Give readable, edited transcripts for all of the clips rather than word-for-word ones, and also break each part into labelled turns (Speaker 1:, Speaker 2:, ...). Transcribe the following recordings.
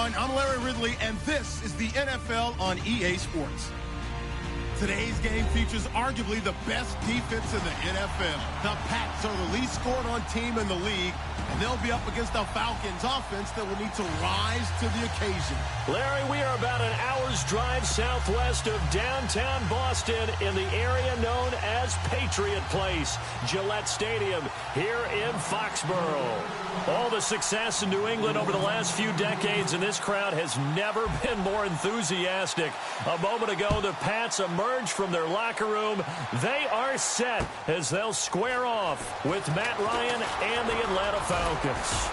Speaker 1: everyone. I'm Larry Ridley, and this is the NFL on EA Sports. Today's game features arguably the best defense in the NFL. The Pats are the least scored on team in the league, and they'll be up against the Falcons offense that will need to rise to the occasion.
Speaker 2: Larry, we are about an hour's drive southwest of downtown Boston in the area known as Patriot Place, Gillette Stadium here in Foxborough. All the success in New England over the last few decades, and this crowd has never been more enthusiastic. A moment ago, the Pats emerged from their locker room. They are set as they'll square off with Matt Ryan and the Atlanta Falcons.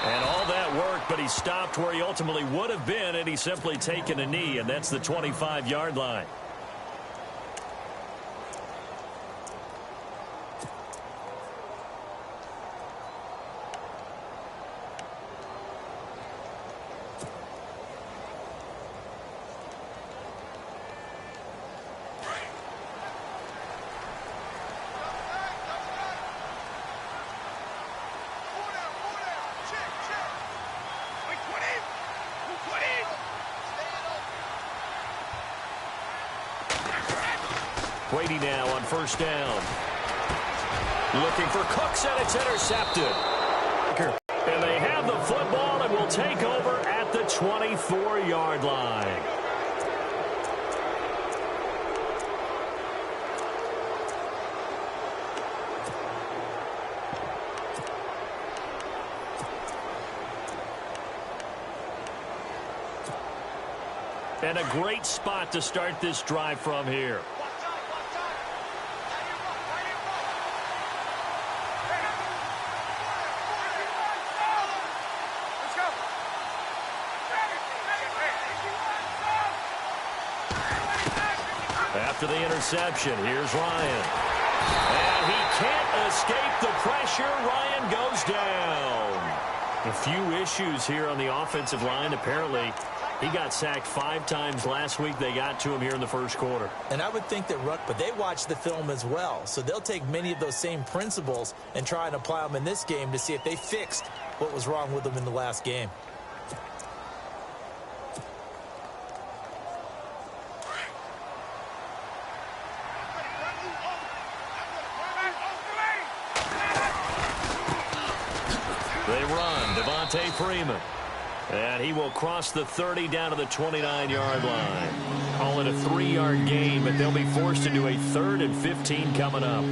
Speaker 2: And all that work, but he stopped where he ultimately would have been, and he's simply taken a knee, and that's the 25-yard line. Brady now on first down. Looking for Cooks, and it's intercepted. And they have the football and will take over at the 24-yard line. And a great spot to start this drive from here. After the interception, here's Ryan. And he can't escape the pressure. Ryan goes down. A few issues here on the offensive line. Apparently, he got sacked 5 times last week. They got to him here in the first quarter.
Speaker 3: And I would think that but they watch the film as well. So they'll take many of those same principles and try and apply them in this game to see if they fixed what was wrong with them in the last game.
Speaker 2: They run. Devontae Freeman. And he will cross the 30 down to the 29-yard line. Call it a 3-yard gain, but they'll be forced into a 3rd and 15 coming up.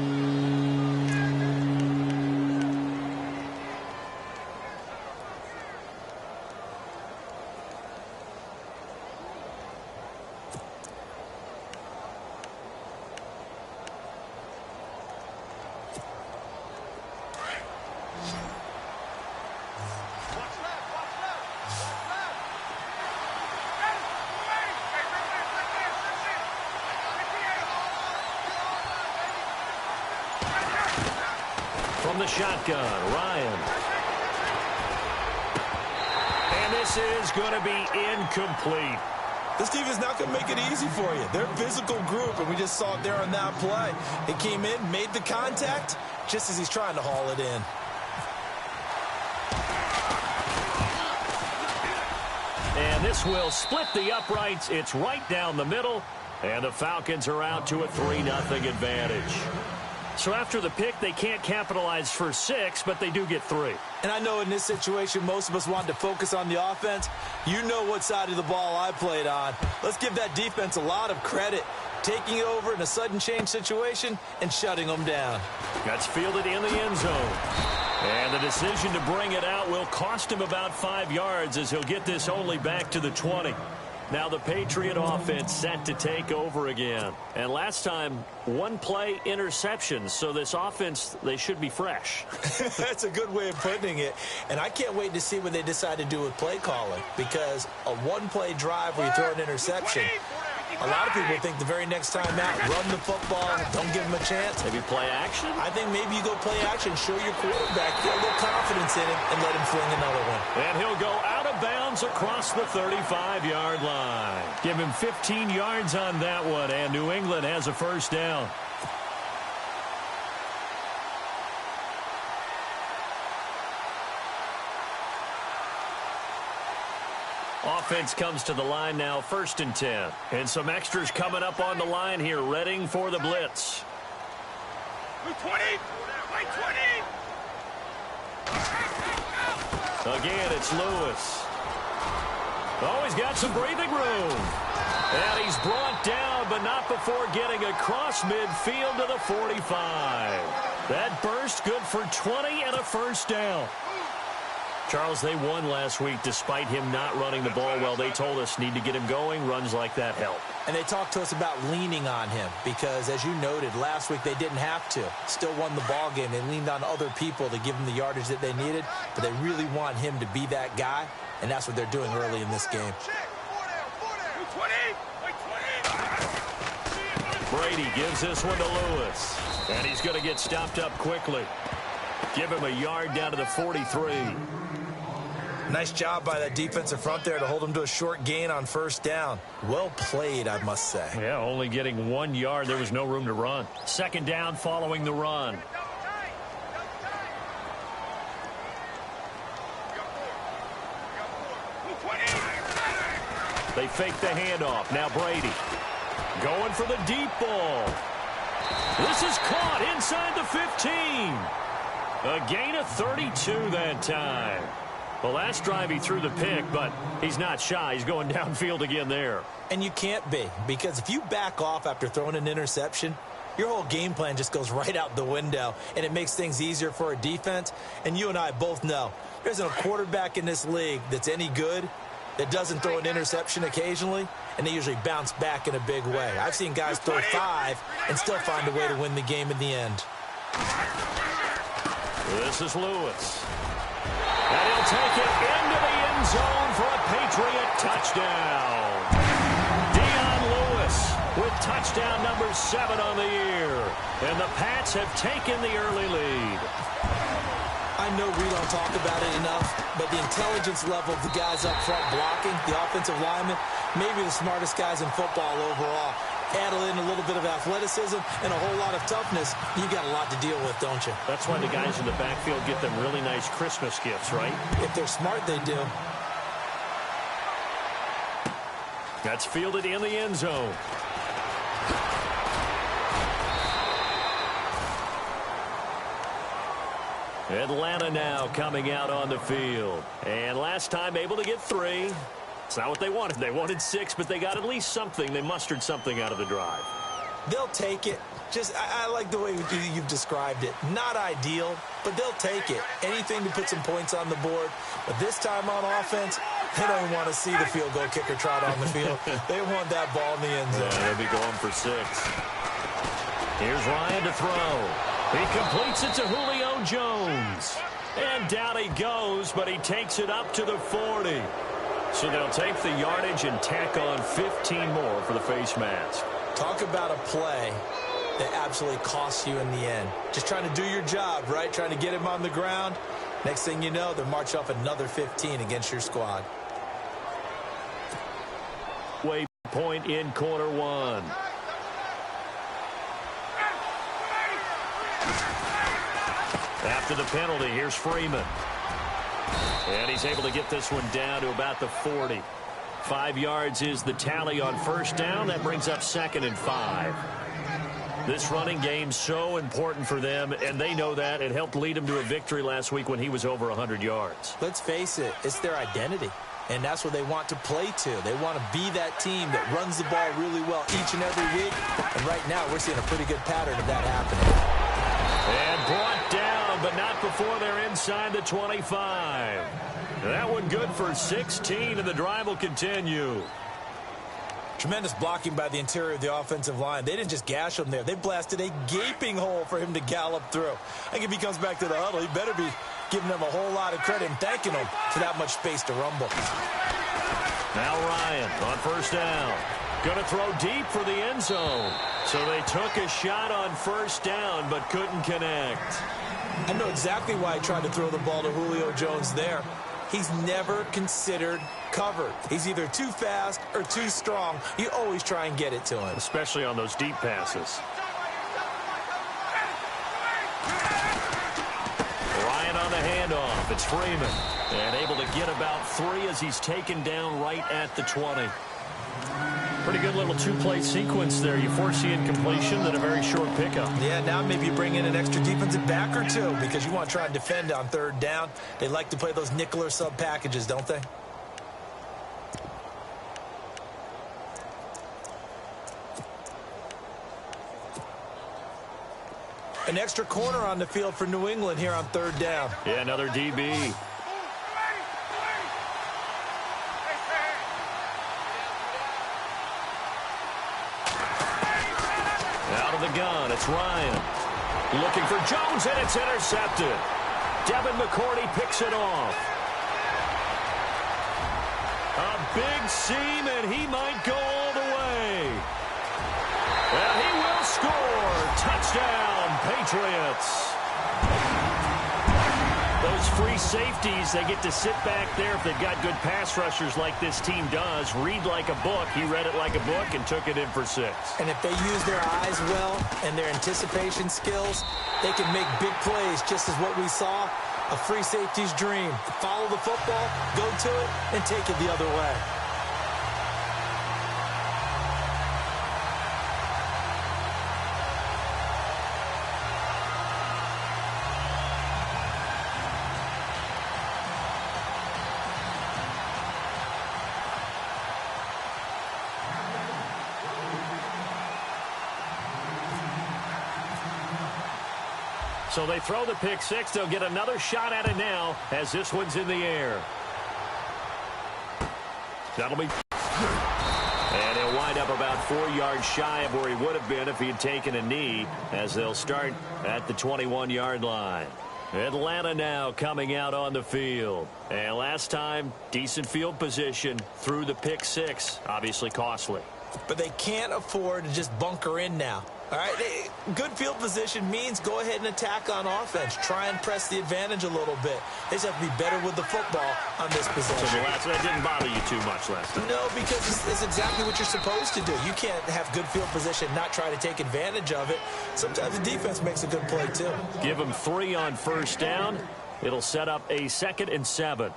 Speaker 2: From the shotgun, Ryan. And this is going to be incomplete.
Speaker 3: This team is not going to make it easy for you. They're a physical group, and we just saw it there on that play. It came in, made the contact, just as he's trying to haul it in.
Speaker 2: And this will split the uprights. It's right down the middle, and the Falcons are out to a 3-0 advantage. So after the pick, they can't capitalize for 6, but they do get 3.
Speaker 3: And I know in this situation, most of us wanted to focus on the offense. You know what side of the ball I played on. Let's give that defense a lot of credit. Taking it over in a sudden change situation and shutting them down.
Speaker 2: That's fielded in the end zone. And the decision to bring it out will cost him about 5 yards as he'll get this only back to the 20. Now the Patriot offense set to take over again. And last time, 1 play interceptions. So this offense, they should be fresh.
Speaker 3: That's a good way of putting it. And I can't wait to see what they decide to do with play calling. Because a 1-play drive where you throw an interception, a lot of people think the very next time out, run the football, don't give them a chance.
Speaker 2: Maybe play action?
Speaker 3: I think maybe you go play action, show your quarterback, get a little confidence in him, and let him fling another one.
Speaker 2: And he'll go out of bounds across the 35-yard line. Give him 15 yards on that one, and New England has a first down. Offense comes to the line now, 1st and 10. And some extras coming up on the line here, readying for the blitz.
Speaker 4: 20, 20.
Speaker 2: Again, it's Lewis. Oh, he's got some breathing room. And he's brought down, but not before getting across midfield to the 45. That burst good for 20 and a 1st down. Charles, they won last week despite him not running the ball well. They told us need to get him going. Runs like that help.
Speaker 3: And they talked to us about leaning on him because, as you noted, last week they didn't have to. Still won the ball game. They leaned on other people to give them the yardage that they needed, but they really want him to be that guy, and that's what they're doing early in this game.
Speaker 2: Brady gives this one to Lewis, and he's going to get stopped up quickly. Give him a yard down to the 43.
Speaker 3: Nice job by that defensive front there to hold him to a short gain on 1st down. Well played, I must say.
Speaker 2: Yeah, only getting 1 yard. There was no room to run. 2nd down following the run. They fake the handoff. Now Brady going for the deep ball. This is caught inside the 15. A gain of 32 that time. Well, last drive he threw the pick, but he's not shy. He's going downfield again there.
Speaker 3: And you can't be, because if you back off after throwing an interception, your whole game plan just goes right out the window, and it makes things easier for a defense. And you and I both know there isn't a quarterback in this league that's any good that doesn't throw an interception occasionally, and they usually bounce back in a big way. I've seen guys throw 5 and still find a way to win the game in the end.
Speaker 2: This is Lewis. And he'll take it into the end zone for a Patriot touchdown. Dion Lewis with touchdown number 7 on the year. And the Pats have taken the early lead.
Speaker 3: I know we don't talk about it enough, but the intelligence level of the guys up front blocking, the offensive linemen, maybe the smartest guys in football overall. Add in a little bit of athleticism and a whole lot of toughness, you got a lot to deal with, don't you?
Speaker 2: That's why the guys in the backfield get them really nice Christmas gifts, right?
Speaker 3: If they're smart, they do.
Speaker 2: That's fielded in the end zone. Atlanta now coming out on the field. And last time able to get 3. It's not what they wanted. They wanted 6, but they got at least something. They mustered something out of the drive.
Speaker 3: They'll take it. I like the way you've described it. Not ideal, but they'll take it. Anything to put some points on the board. But this time on offense, they don't even want to see the field goal kicker trot on the field. They want that ball in the end zone.
Speaker 2: Yeah, they'll be going for 6. Here's Ryan to throw. He completes it to Julio Jones. And down he goes, but he takes it up to the 40. So they'll take the yardage and tack on 15 more for the face mask.
Speaker 3: Talk about a play that absolutely costs you in the end. Just trying to do your job, right? Trying to get him on the ground. Next thing you know, they'll march up another 15 against your squad.
Speaker 2: Point in corner 1. After the penalty, here's Freeman. And he's able to get this one down to about the 40. 5 yards is the tally on 1st down. That brings up 2nd and 5. This running game's so important for them, and they know that. It helped lead them to a victory last week when he was over 100 yards.
Speaker 3: Let's face it, it's their identity, and that's what they want to play to. They want to be that team that runs the ball really well each and every week, and right now we're seeing a pretty good pattern of that happening.
Speaker 2: And brought down, but not before they're inside the 25. That one good for 16, and the drive will continue.
Speaker 3: Tremendous blocking by the interior of the offensive line. They didn't just gash him there. They blasted a gaping hole for him to gallop through. I think if he comes back to the huddle, he better be giving them a whole lot of credit and thanking them for that much space to rumble.
Speaker 2: Now Ryan on 1st down. Going to throw deep for the end zone. So they took a shot on 1st down, but couldn't connect.
Speaker 3: I know exactly why he tried to throw the ball to Julio Jones there. He's never considered covered. He's either too fast or too strong. You always try and get it to him.
Speaker 2: Especially on those deep passes. Ryan on the handoff. off. It's Freeman. And able to get about 3 as he's taken down right at the 20. Pretty good little two-play sequence there. You force the incompletion, then a very short pickup.
Speaker 3: Yeah, now maybe you bring in an extra defensive back or two because you want to try and defend on third down. They like to play those nickel or sub packages, don't they? An extra corner on the field for New England here on third down.
Speaker 2: Yeah, another DB. Out of the gun, it's Ryan. Looking for Jones, and it's intercepted. Devin McCourty picks it off. A big seam, and he might go all the way. And he will score. Touchdown, Patriots. Those free safeties, they get to sit back there if they've got good pass rushers like this team does. Read like a book. He read it like a book and took it in for 6.
Speaker 3: And if they use their eyes well and their anticipation skills, they can make big plays, just as what we saw. A free safety's dream. Follow the football, go to it, and take it the other way.
Speaker 2: So they throw the pick 6. They'll get another shot at it now as this one's in the air. That'll be... And he'll wind up about 4 yards shy of where he would have been if he had taken a knee, as they'll start at the 21-yard line. Atlanta now coming out on the field. And last time, decent field position through the pick 6. Obviously costly.
Speaker 3: But they can't afford to just bunker in now. All right, good field position means go ahead and attack on offense. Try and press the advantage a little bit. They just have to be better with the football on this possession.
Speaker 2: So that didn't bother you too much last time?
Speaker 3: No, because it's exactly what you're supposed to do. You can't have good field position, not try to take advantage of it. Sometimes the defense makes a good play, too.
Speaker 2: Give them 3 on first down. It'll set up a 2nd and 7.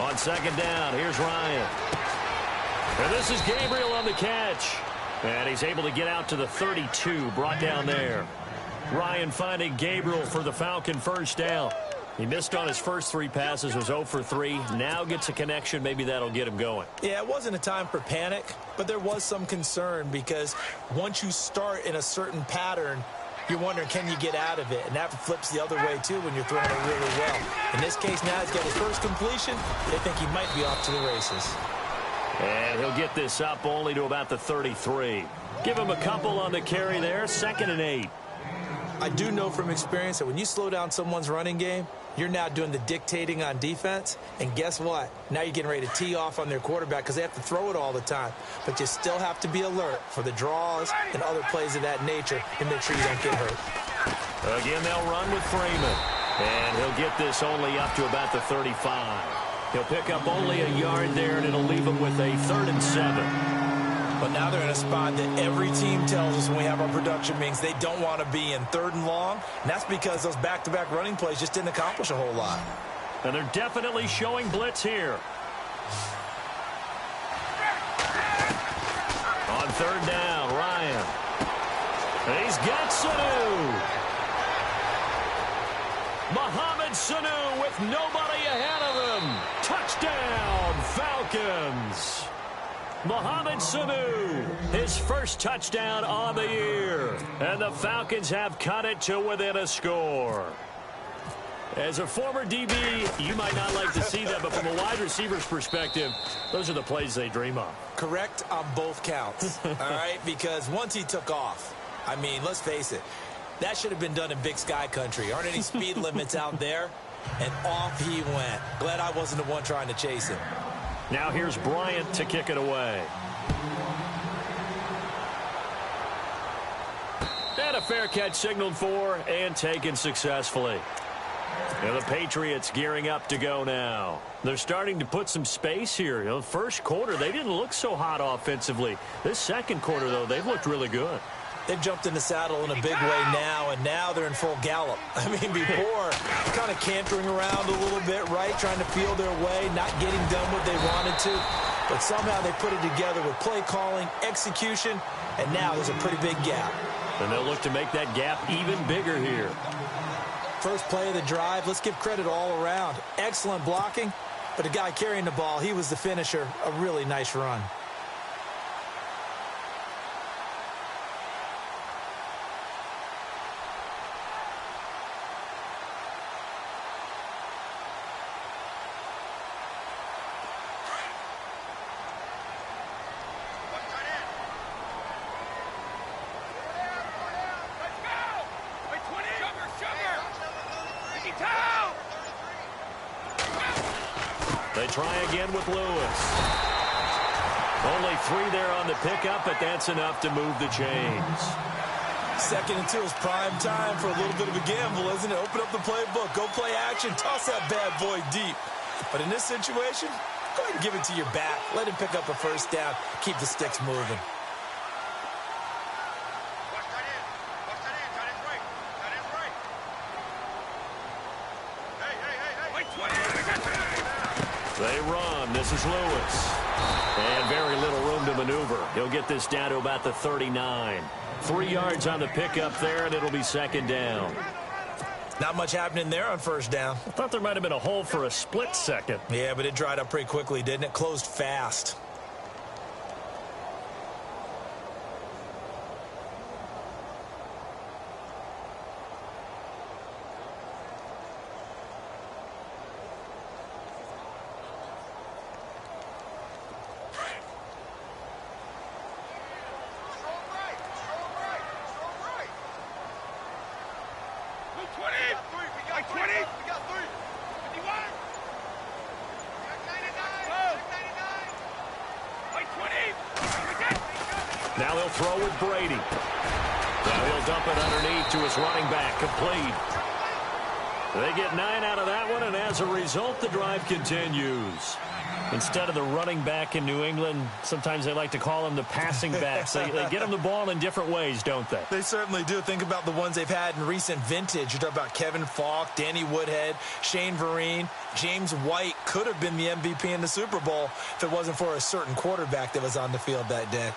Speaker 2: On 2nd down, here's Ryan. And this is Gabriel on the catch. And he's able to get out to the 32, brought down there. Ryan finding Gabriel for the Falcon first down. He missed on his first 3 passes, was 0 for 3. Now gets a connection. Maybe that'll get him going.
Speaker 3: Yeah, it wasn't a time for panic, but there was some concern because once you start in a certain pattern, you're wondering, can you get out of it? And that flips the other way, too, when you're throwing it really well. In this case, now he's got his first completion. They think he might be off to the races.
Speaker 2: And he'll get this up only to about the 33. Give him a couple on the carry there. 2nd and 8.
Speaker 3: I do know from experience that when you slow down someone's running game, you're now doing the dictating on defense. And guess what? Now you're getting ready to tee off on their quarterback because they have to throw it all the time. But you still have to be alert for the draws and other plays of that nature and make sure you don't get hurt.
Speaker 2: Again, they'll run with Freeman. And he'll get this only up to about the 35. He'll pick up only a yard there, and it'll leave him with a 3rd and 7.
Speaker 3: But now they're in a spot that every team tells us when we have our production meetings they don't want to be in, 3rd and long. And that's because those back-to-back running plays just didn't accomplish a whole lot.
Speaker 2: And they're definitely showing blitz here. On 3rd down, Ryan. And he's got Sanu. Mohamed Sanu with nobody ahead of him. Touchdown, Falcons. Mohamed Sanu, his first touchdown on the year. And the Falcons have cut it to within a score. As a former DB, you might not like to see that, but from a wide receiver's perspective, those are the plays they dream of.
Speaker 3: Correct on both counts, all right? Because once he took off, I mean, let's face it, that should have been done in Big Sky country. Aren't any speed limits out there? And off he went. Glad I wasn't the one trying to chase him.
Speaker 2: Now here's Bryant to kick it away. And a fair catch signaled for and taken successfully. And the Patriots gearing up to go now. They're starting to put some space here. The first quarter, they didn't look so hot offensively. This second quarter, though, they've looked really good.
Speaker 3: They've jumped in the saddle in a big way now, and now they're in full gallop. I mean, before, kind of cantering around a little bit, right, trying to feel their way, not getting done what they wanted to. But somehow they put it together with play calling, execution, and now there's a pretty big gap.
Speaker 2: And they'll look to make that gap even bigger here.
Speaker 3: First play of the drive, let's give credit all around. Excellent blocking, but the guy carrying the ball, he was the finisher. A really nice run.
Speaker 2: They try again with Lewis. Only 3 there on the pickup, but that's enough to move the chains.
Speaker 3: 2nd and 2 is prime time for a little bit of a gamble, isn't it? Open up the playbook, go play action, toss that bad boy deep. But in this situation, go ahead and give it to your back. Let him pick up a first down, keep the sticks moving.
Speaker 2: They run. This is Lewis. And very little room to maneuver. He'll get this down to about the 39. 3 yards on the pickup there, and it'll be 2nd down.
Speaker 3: Not much happening there on first down.
Speaker 2: I thought there might have been a hole for a split second.
Speaker 3: Yeah, but it dried up pretty quickly, didn't it? Closed fast.
Speaker 2: Now he'll throw with Brady. Now he'll dump it underneath to his running back, complete. They get 9 out of that one, and as a result, the drive continues. Instead of the running back in New England, sometimes they like to call them the passing backs. They get them the ball in different ways, don't they?
Speaker 3: They certainly do. Think about the ones they've had in recent vintage. You're talking about Kevin Falk, Danny Woodhead, Shane Vereen. James White could have been the MVP in the Super Bowl if it wasn't for a certain quarterback that was on the field that day.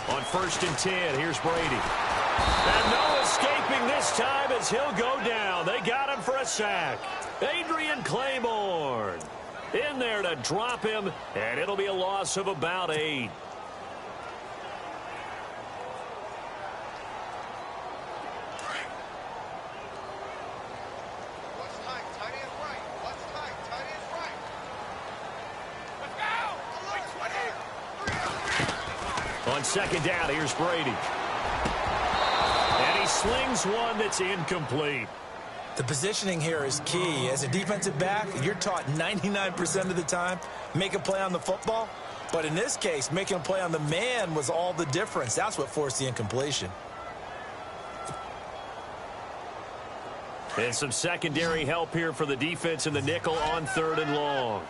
Speaker 2: On 1st and 10, here's Brady. And no escaping this time as he'll go down. They got him for a sack. Adrian Claiborne in there to drop him, and it'll be a loss of about 8. On 2nd down, here's Brady. And he slings one that's incomplete.
Speaker 3: The positioning here is key. As a defensive back, you're taught 99% of the time, make a play on the football. But in this case, making a play on the man was all the difference. That's what forced the incompletion.
Speaker 2: And some secondary help here for the defense in the nickel on 3rd and long.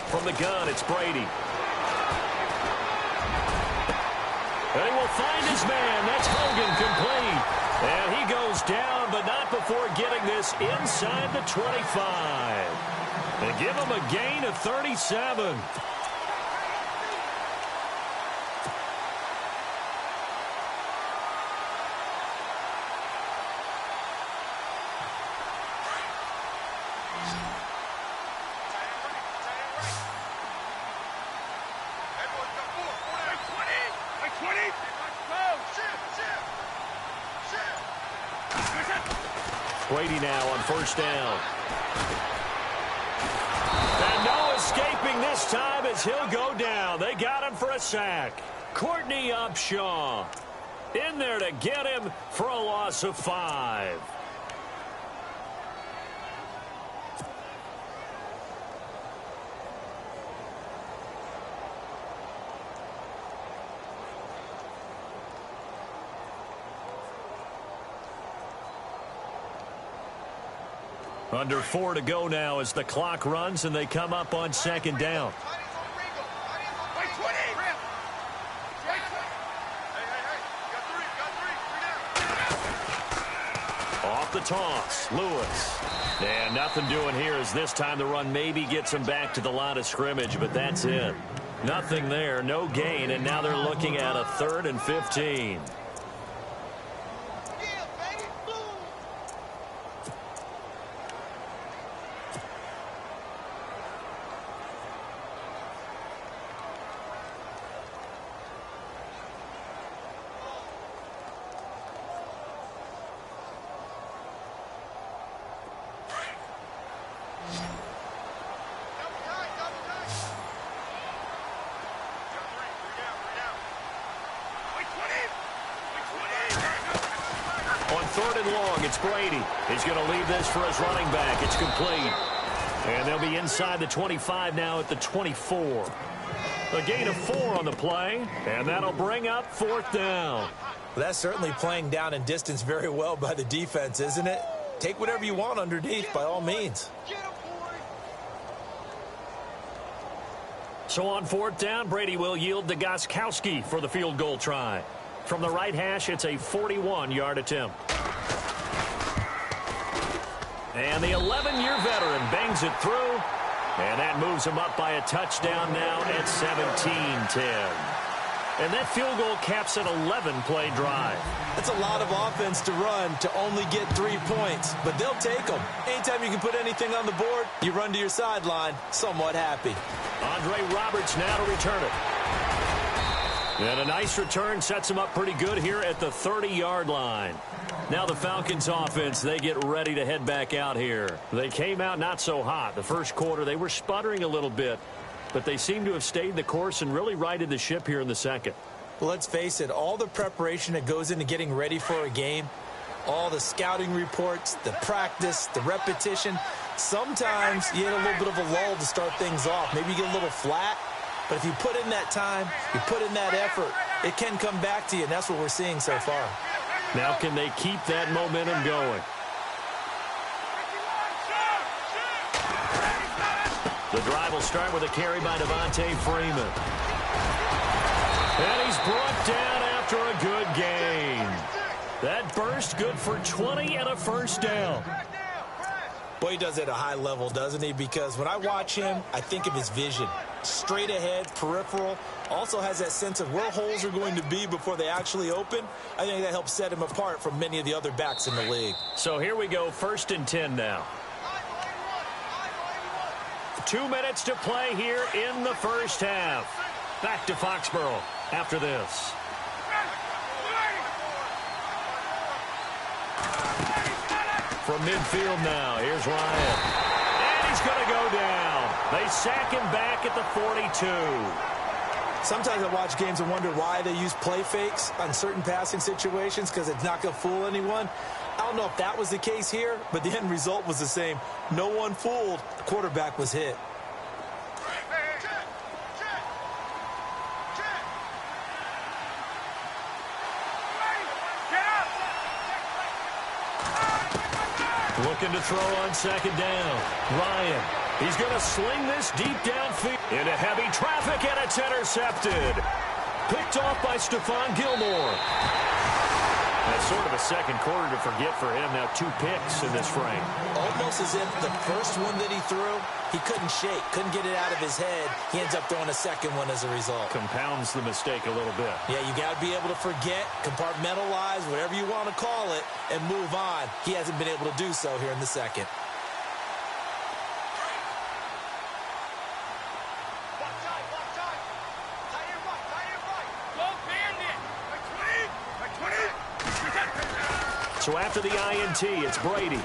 Speaker 2: From the gun, it's Brady. And he will find his man. That's Hogan, complete. And he goes down, but not before getting this inside the 25. They give him a gain of 37. Brady now on first down. And no escaping this time as he'll go down. They got him for a sack. Courtney Upshaw in there to get him for a loss of 5. Under 4 to go now as the clock runs and they come up on second down. Off the toss, Lewis. And nothing doing here as this time the run maybe gets him back to the line of scrimmage, but that's it. Nothing there, no gain, and now they're looking at a 3rd and 15. On 3rd and long, it's Brady. He's going to leave this for his running back. It's complete. And they'll be inside the 25 now at the 24. A gain of 4 on the play, and that'll bring up 4th down.
Speaker 3: Well, that's certainly playing down in distance very well by the defense, isn't it? Take whatever you want underneath, by all means.
Speaker 2: So on 4th down, Brady will yield to Gostkowski for the field goal try. From the right hash, it's a 41-yard attempt. And the 11-year veteran bangs it through, and that moves him up by a touchdown now at 17-10. And that field goal caps an 11-play drive.
Speaker 3: That's a lot of offense to run to only get 3 points, but they'll take them. Anytime you can put anything on the board, you run to your sideline somewhat happy.
Speaker 2: Andre Roberts now to return it. And a nice return sets him up pretty good here at the 30-yard line. Now the Falcons offense, they get ready to head back out here. They came out not so hot. The first quarter, they were sputtering a little bit, but they seem to have stayed the course and really righted the ship here in the second.
Speaker 3: Well, let's face it, all the preparation that goes into getting ready for a game, all the scouting reports, the practice, the repetition, sometimes you get a little bit of a lull to start things off. Maybe you get a little flat. But if you put in that time, you put in that effort, it can come back to you, and that's what we're seeing so far.
Speaker 2: Now can they keep that momentum going? The drive will start with a carry by Devontae Freeman. And he's brought down after a good gain. That burst good for 20 and a first down.
Speaker 3: Boy, he does it at a high level, doesn't he? Because when I watch him, I think of his vision. Straight ahead, peripheral. Also has that sense of where holes are going to be before they actually open. I think that helps set him apart from many of the other backs in the league.
Speaker 2: So here we go, 1st and 10 now. 2 minutes to play here in the first half. Back to Foxborough after this. From midfield now, here's Ryan. And he's going to go down. They sack him back at the 42.
Speaker 3: Sometimes I watch games and wonder why they use play fakes on certain passing situations because it's not going to fool anyone. I don't know if that was the case here, but the end result was the same. No one fooled. The quarterback was hit.
Speaker 2: Looking to throw on second down. Ryan, he's going to sling this deep downfield into heavy traffic, and it's intercepted. Picked off by Stephon Gilmore. That's sort of a second quarter to forget for him. Now 2 picks in this frame.
Speaker 3: Almost as if the first one that he threw, he couldn't shake, couldn't get it out of his head. He ends up throwing a second one as a result.
Speaker 2: Compounds the mistake a little bit.
Speaker 3: Yeah, you got to be able to forget, compartmentalize, whatever you want to call it, and move on. He hasn't been able to do so here in the second.
Speaker 2: So after the INT, it's Brady.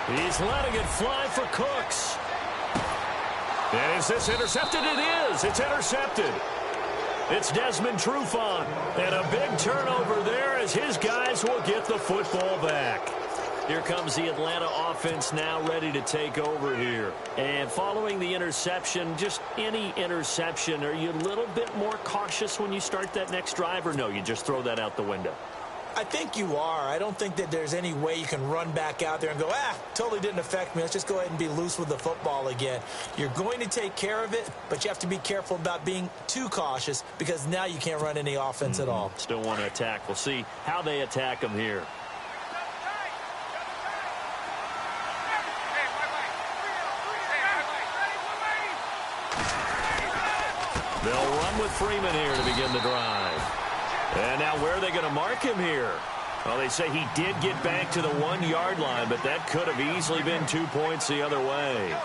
Speaker 2: He's letting it fly for Cooks. And is this intercepted? It is. It's intercepted. It's Desmond Trufant. And a big turnover there as his guys will get the football back. Here comes the Atlanta offense now ready to take over here. And following the interception, just any interception, are you a little bit more cautious when you start that next drive, or no, you just throw that out the window?
Speaker 3: I think you are. I don't think that there's any way you can run back out there and go, totally didn't affect me. Let's just go ahead and be loose with the football again. You're going to take care of it, but you have to be careful about being too cautious because now you can't run any offense at all.
Speaker 2: Still want to attack. We'll see how they attack them here. They'll run with Freeman here to begin the drive. And now where are they going to mark him here? Well, they say he did get back to the 1-yard line, but that could have easily been 2 points the other way.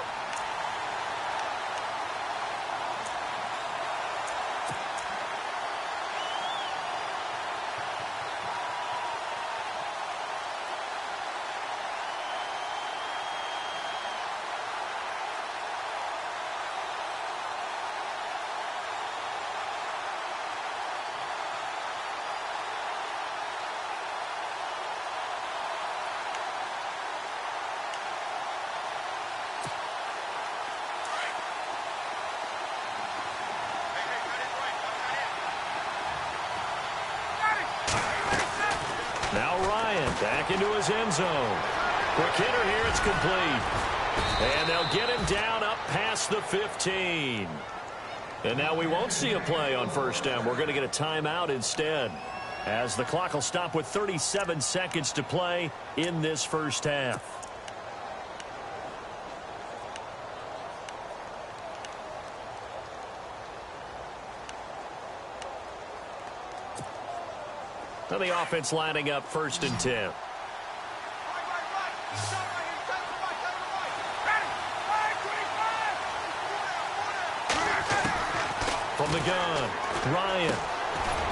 Speaker 2: Now Ryan back into his end zone. Quick hitter here, it's complete. And they'll get him down up past the 15. And now we won't see a play on first down. We're going to get a timeout instead, as the clock will stop with 37 seconds to play in this first half. Now the offense lining up 1st and 10. From the gun, Ryan.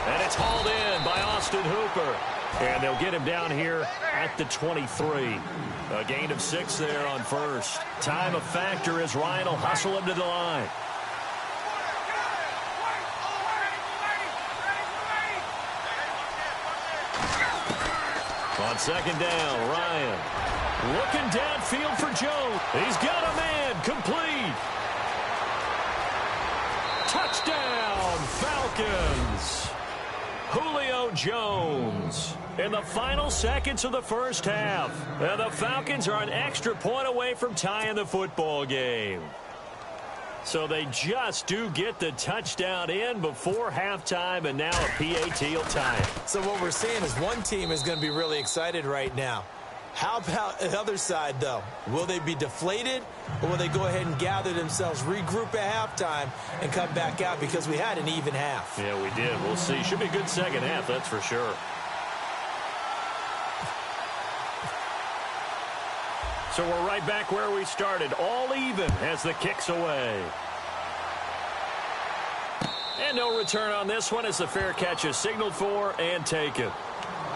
Speaker 2: And it's hauled in by Austin Hooper. And they'll get him down here at the 23. A gain of 6 there on first. Time a factor as Ryan will hustle him to the line. On 2nd down, Ryan looking downfield for Jones. He's got a man, complete. Touchdown, Falcons. Julio Jones in the final seconds of the first half. And the Falcons are an extra point away from tying the football game. So they just do get the touchdown in before halftime, and now a PAT will tie it.
Speaker 3: So what we're seeing is one team is going to be really excited right now. How about the other side, though? Will they be deflated, or will they go ahead and gather themselves, regroup at halftime, and come back out because we had an even half?
Speaker 2: Yeah, we did. We'll see. Should be a good second half, that's for sure. So we're right back where we started, all even as the kick's away. And no return on this one as the fair catch is signaled for and taken.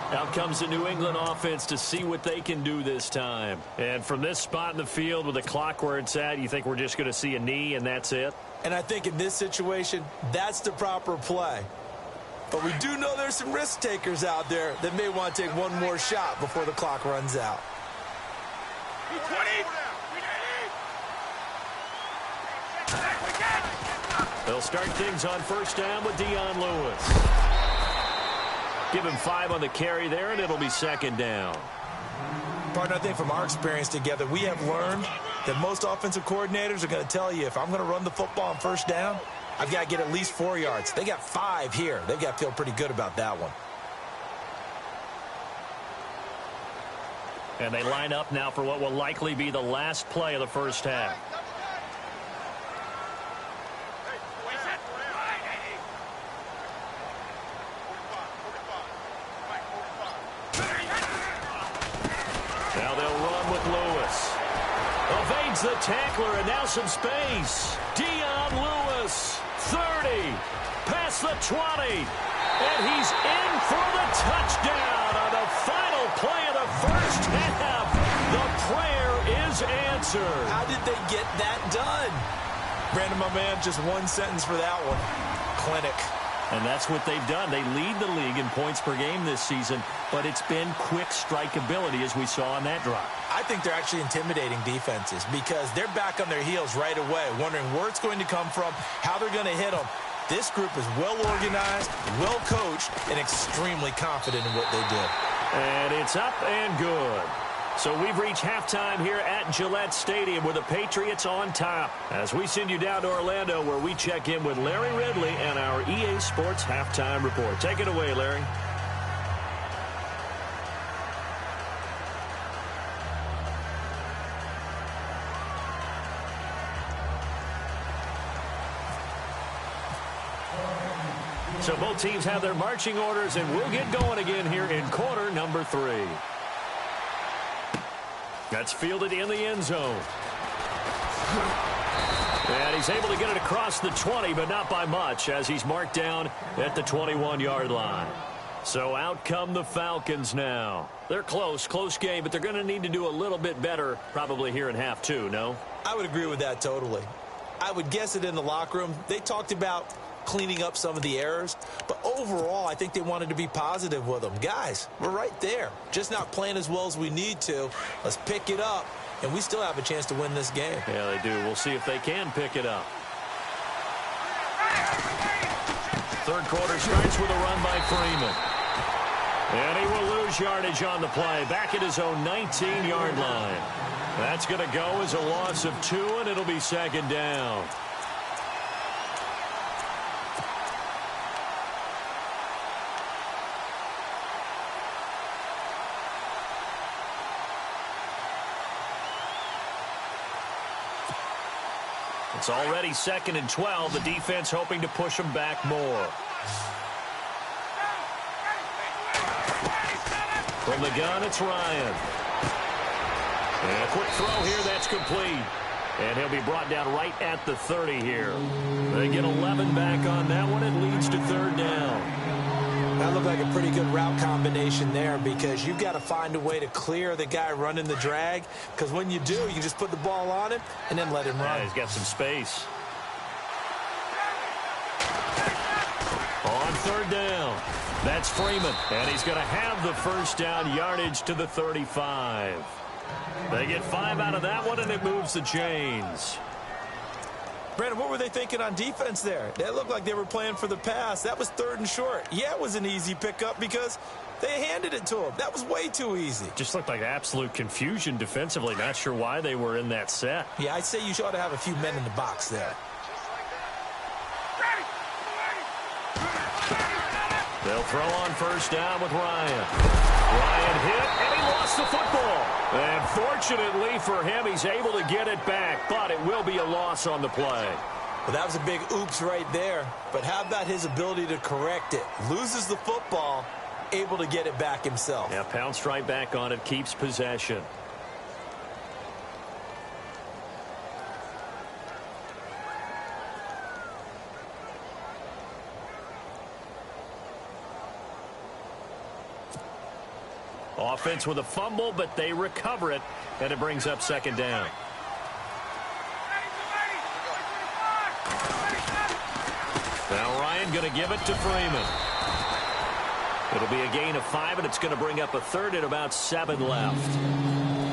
Speaker 2: Out comes the New England offense to see what they can do this time. And from this spot in the field with the clock where it's at, you think we're just going to see a knee and that's it?
Speaker 3: And I think in this situation, that's the proper play. But we do know there's some risk takers out there that may want to take one more shot before the clock runs out.
Speaker 2: They'll start things on first down with Dion Lewis. Give him 5 on the carry there, and it'll be 2nd down.
Speaker 3: Partner, I think from our experience together, we have learned that most offensive coordinators are going to tell you, if I'm going to run the football on first down, I've got to get at least 4 yards. They got 5 here. They've got to feel pretty good about that one.
Speaker 2: And they line up now for what will likely be the last play of the first half. Now they'll run with Lewis. Evades the tackler, and now some space. Dion Lewis, 30, past the 20. And he's in for the touchdown on the final play of the first half. The prayer is answered.
Speaker 3: How did they get that done? Brandon, my man, just one sentence for that one. Clinic.
Speaker 2: And that's what they've done. They lead the league in points per game this season, but it's been quick strike ability as we saw on that drive.
Speaker 3: I think they're actually intimidating defenses because they're back on their heels right away, wondering where it's going to come from, how they're going to hit them. This group is well organized, well coached, and extremely confident in what they do.
Speaker 2: And it's up and good. So we've reached halftime here at Gillette Stadium with the Patriots on top. As we send you down to Orlando where we check in with Larry Ridley and our EA Sports Halftime Report. Take it away, Larry. So both teams have their marching orders, and we'll get going again here in quarter number 3. That's fielded in the end zone. And he's able to get it across the 20, but not by much, as he's marked down at the 21-yard line. So out come the Falcons now. They're close game, but they're going to need to do a little bit better probably here in half 2, no?
Speaker 3: I would agree with that totally. I would guess it in the locker room. They talked about cleaning up some of the errors, but overall I think they wanted to be positive with them. Guys, we're right there, just not playing as well as we need to. Let's pick it up, and we still have a chance to win this game.
Speaker 2: Yeah, they do. We'll see if they can pick it up. Third quarter starts with a run by Freeman, and he will lose yardage on the play back at his own 19-yard line. That's going to go as a loss of 2, and it'll be second down. It's already 2nd and 12. The defense hoping to push them back more. From the gun, it's Ryan. And a quick throw here, that's complete. And he'll be brought down right at the 30 here. They get 11 back on that one. It leads to third down.
Speaker 3: That looked like a pretty good route combination there because you've got to find a way to clear the guy running the drag, because when you do, you just put the ball on him and then let him run.
Speaker 2: Yeah, he's got some space. On third down, that's Freeman, and he's going to have the first down, yardage to the 35. They get 5 out of that one, and it moves the chains.
Speaker 3: Brandon, what were they thinking on defense there? That looked like they were playing for the pass. That was 3rd and short. Yeah, it was an easy pickup because they handed it to him. That was way too easy.
Speaker 2: Just looked like absolute confusion defensively. Not sure why they were in that set.
Speaker 3: Yeah, I'd say you ought to have a few men in the box there.
Speaker 2: They'll throw on first down with Ryan. Ryan hit, and he lost the football. And fortunately for him, he's able to get it back, but it will be a loss on the play.
Speaker 3: Well, that was a big oops right there. But how about his ability to correct it? Loses the football, able to get it back himself.
Speaker 2: Yeah, pounced right back on it, keeps possession. Offense with a fumble, but they recover it, and it brings up second down. Now Ryan going to give it to Freeman. It'll be a gain of 5, and it's going to bring up a third at about 7 left.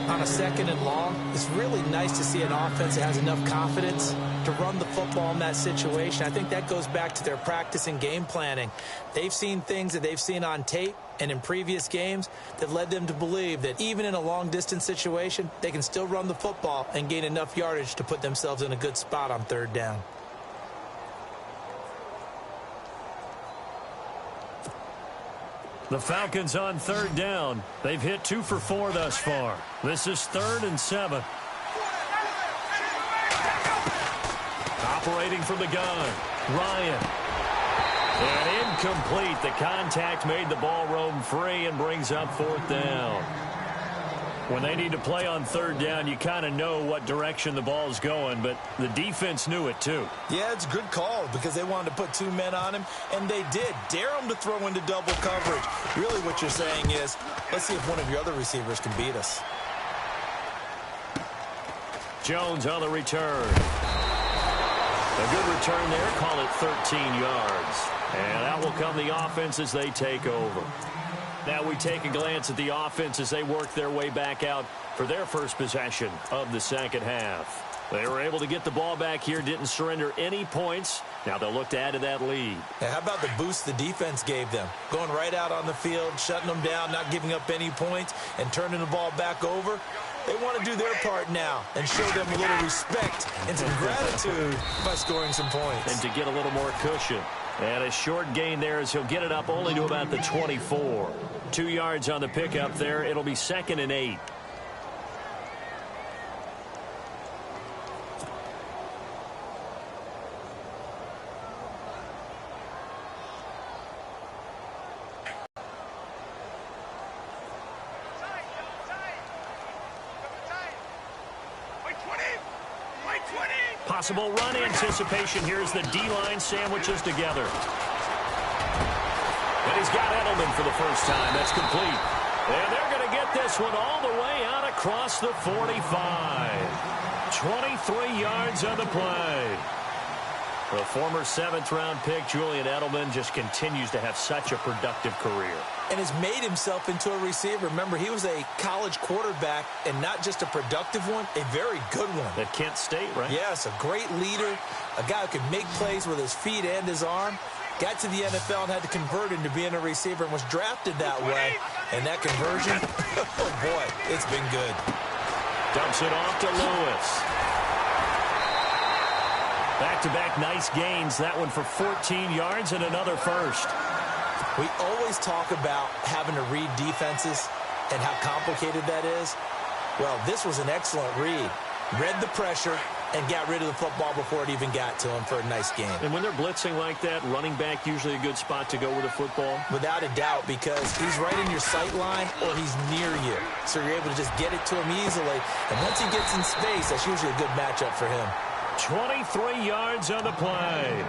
Speaker 3: On a 2nd and long, it's really nice to see an offense that has enough confidence to run the football in that situation. I think that goes back to their practice and game planning. They've seen things that they've seen on tape and in previous games that led them to believe that even in a long-distance situation, they can still run the football and gain enough yardage to put themselves in a good spot on third down.
Speaker 2: The Falcons on third down. They've hit 2 for 4 thus far. This is 3rd and 7. Operating from the gun, Ryan. And incomplete. The contact made the ball roam free and brings up 4th down. When they need to play on third down, you kind of know what direction the ball's going, but the defense knew it too.
Speaker 3: Yeah, it's a good call because they wanted to put 2 men on him, and they did. Dare him to throw into double coverage. Really what you're saying is, let's see if one of your other receivers can beat us.
Speaker 2: Jones on the return. A good return there. Call it 13 yards. And out will come the offense as they take over. Now we take a glance at the offense as they work their way back out for their first possession of the second half. They were able to get the ball back here, didn't surrender any points. Now they'll look to add to that lead.
Speaker 3: Now, how about the boost the defense gave them? Going right out on the field, shutting them down, not giving up any points, and turning the ball back over. They want to do their part now and show them a little respect and some gratitude by scoring some points.
Speaker 2: And to get a little more cushion. And a short gain there as he'll get it up only to about the 24. 2 yards on the pickup there. It'll be 2nd and 8. Possible run anticipation. Here's the D-line sandwiches together. And he's got Edelman for the first time. That's complete. And they're going to get this one all the way out across the 45. 23 yards on the play. The former 7th-round pick, Julian Edelman, just continues to have such a productive career.
Speaker 3: And has made himself into a receiver. Remember, he was a college quarterback, and not just a productive one, a very good one.
Speaker 2: At Kent State, right?
Speaker 3: Yes, a great leader, a guy who could make plays with his feet and his arm. Got to the NFL and had to convert into being a receiver and was drafted that way. And that conversion, oh boy, it's been good.
Speaker 2: Dumps it off to Lewis. Back-to-back nice gains. That one for 14 yards and another first.
Speaker 3: We always talk about having to read defenses and how complicated that is. Well, this was an excellent read. Read the pressure and got rid of the football before it even got to him for a nice game.
Speaker 2: And when they're blitzing like that, running back usually a good spot to go with the football?
Speaker 3: Without a doubt, because he's right in your sight line or he's near you. So you're able to just get it to him easily. And once he gets in space, that's usually a good matchup for him.
Speaker 2: 23 yards on the play.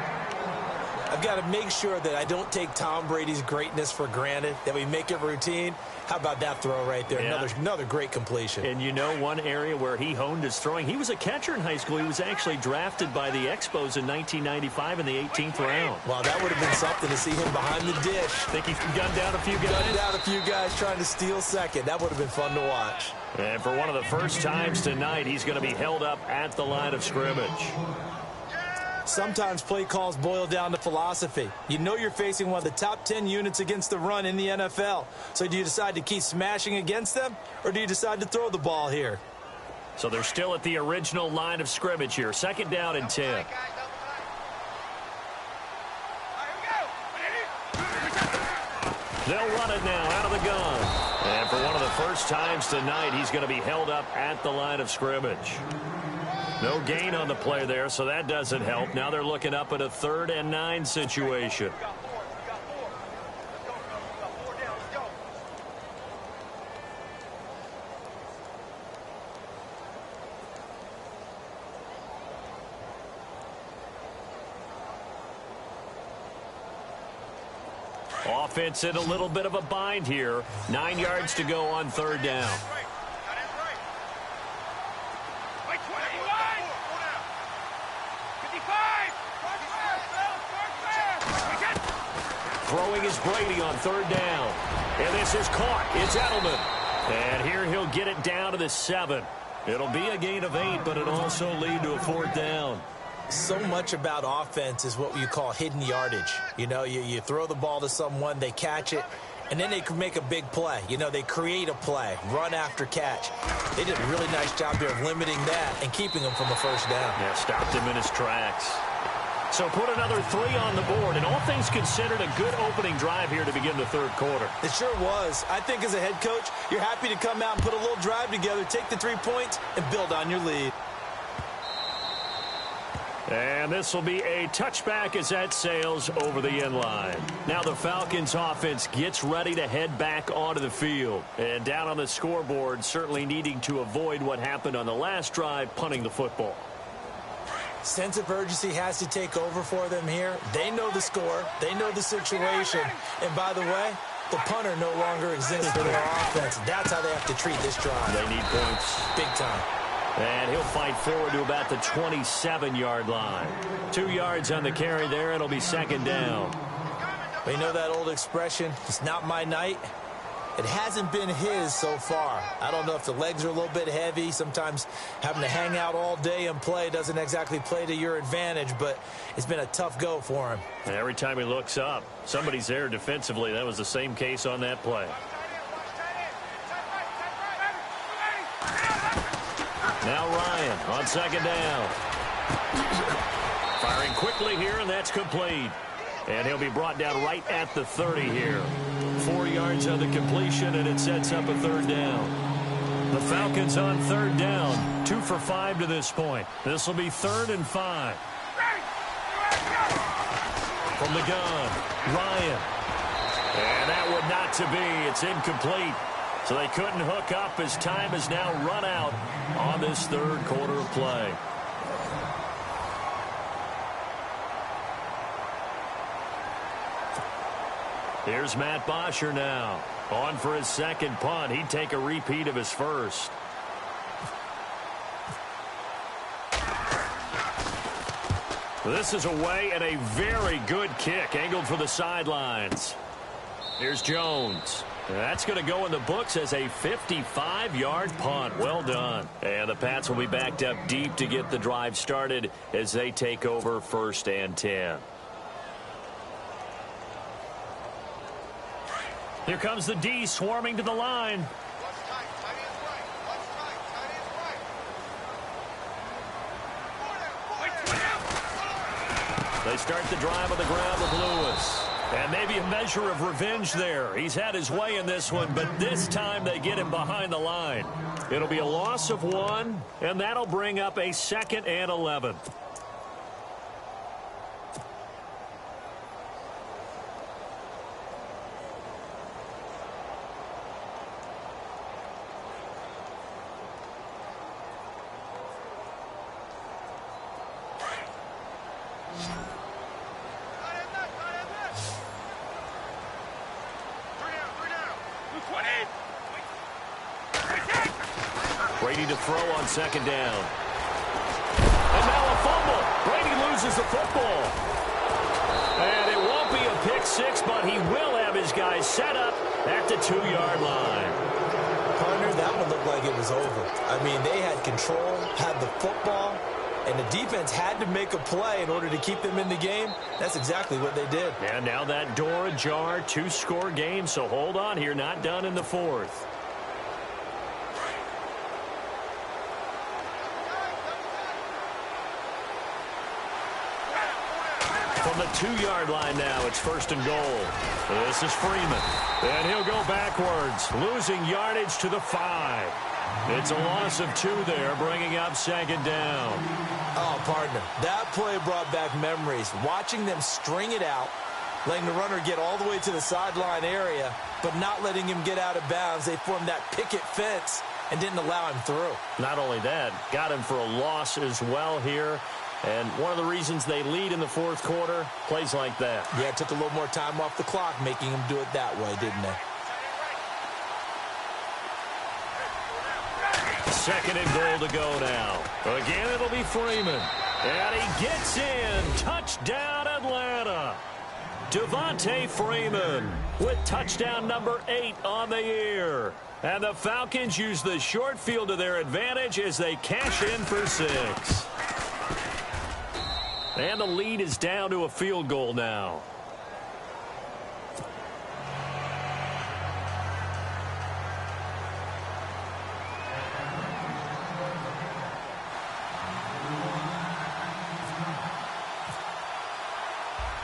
Speaker 3: I've got to make sure that I don't take Tom Brady's greatness for granted, that we make it routine. How about that throw right there?
Speaker 2: Yeah.
Speaker 3: Another great completion.
Speaker 2: And you know one area where he honed his throwing, he was a catcher in high school. He was actually drafted by the Expos in 1995 in the 18th round.
Speaker 3: Wow, that would have been something to see him behind the dish.
Speaker 2: Think he's gunned down a few guys?
Speaker 3: Gunned down a few guys trying to steal second. That would have been fun to watch.
Speaker 2: And for one of the first times tonight, he's going to be held up at the line of scrimmage.
Speaker 3: Sometimes play calls boil down to philosophy. You know you're facing one of the top 10 units against the run in the NFL. So do you decide to keep smashing against them, or do you decide to throw the ball here?
Speaker 2: So they're still at the original line of scrimmage here. 2nd down and 10. They'll run it now out of the gun. And for one of the first times tonight, he's going to be held up at the line of scrimmage. No gain on the play there, so that doesn't help. Now they're looking up at a 3rd and 9 situation. Offense in a little bit of a bind here. 9 yards to go on 3rd down. Throwing is Brady on 3rd down. And this is caught. It's Edelman. And here he'll get it down to the 7. It'll be a gain of 8, but it'll also lead to a 4th down.
Speaker 3: So much about offense is what you call hidden yardage. You know, you throw the ball to someone, they catch it, and then they can make a big play. You know, they create a play, run after catch. They did a really nice job there of limiting that and keeping him from a 1st down.
Speaker 2: Yeah, stopped him in his tracks. So put another 3 on the board, and all things considered, a good opening drive here to begin the 3rd quarter.
Speaker 3: It sure was. I think as a head coach, you're happy to come out and put a little drive together, take the 3 points, and build on your lead.
Speaker 2: And this will be a touchback as that sails over the end line. Now the Falcons offense gets ready to head back onto the field. And down on the scoreboard, certainly needing to avoid what happened on the last drive, punting the football.
Speaker 3: Sense of urgency has to take over for them here. They know the score. They know the situation. And by the way, the punter no longer exists for their offense. That's how they have to treat this drive.
Speaker 2: They need points.
Speaker 3: Big time.
Speaker 2: And he'll fight forward to about the 27-yard line. 2 yards on the carry there. It'll be second down.
Speaker 3: We know that old expression, it's not my night. It hasn't been his so far. I don't know if the legs are a little bit heavy. Sometimes having to hang out all day and play doesn't exactly play to your advantage, but it's been a tough go for him.
Speaker 2: And every time he looks up, somebody's there defensively. That was the same case on that play. Now Ryan on second down. Firing quickly here, and that's complete. And he'll be brought down right at the 30 here. 4 yards on the completion, and it sets up a third down. The Falcons on third down. 2 for 5 to this point. This will be 3rd and 5. From the gun, Ryan. And that would not to be. It's incomplete. So they couldn't hook up as time has now run out on this third quarter of play. Here's Matt Bosher now. On for his second punt. He'd take a repeat of his first. This is away and a very good kick. Angled for the sidelines. Here's Jones. That's going to go in the books as a 55-yard punt. Well done. And the Pats will be backed up deep to get the drive started as they take over 1st and 10. Here comes the D swarming to the line. They start the drive on the ground with Lewis. And maybe a measure of revenge there. He's had his way in this one, but this time they get him behind the line. It'll be a loss of 1, and that'll bring up a 2nd and 11. Brady to throw on second down. And now a fumble. Brady loses the football. And it won't be a pick six, but he will have his guys set up at the 2-yard line.
Speaker 3: Partner, that one looked like it was over. I mean, they had control, had the football, and the defense had to make a play in order to keep them in the game. That's exactly what they did.
Speaker 2: And now that door ajar, 2-score game, so hold on here, not done in the 4th. From the 2-yard line now, it's 1st and goal. This is Freeman. And he'll go backwards, losing yardage to the 5. It's a loss of 2 there, bringing up 2nd down.
Speaker 3: Oh, partner, that play brought back memories. Watching them string it out, letting the runner get all the way to the sideline area, but not letting him get out of bounds. They formed that picket fence and didn't allow him through.
Speaker 2: Not only that, got him for a loss as well here. And one of the reasons they lead in the 4th quarter, plays like that.
Speaker 3: Yeah, it took a little more time off the clock, making him do it that way, didn't they?
Speaker 2: 2nd and goal to go now. Again, it'll be Freeman. And he gets in. Touchdown, Atlanta. Devontae Freeman with touchdown number 8 on the year. And the Falcons use the short field to their advantage as they cash in for 6. And the lead is down to a field goal now.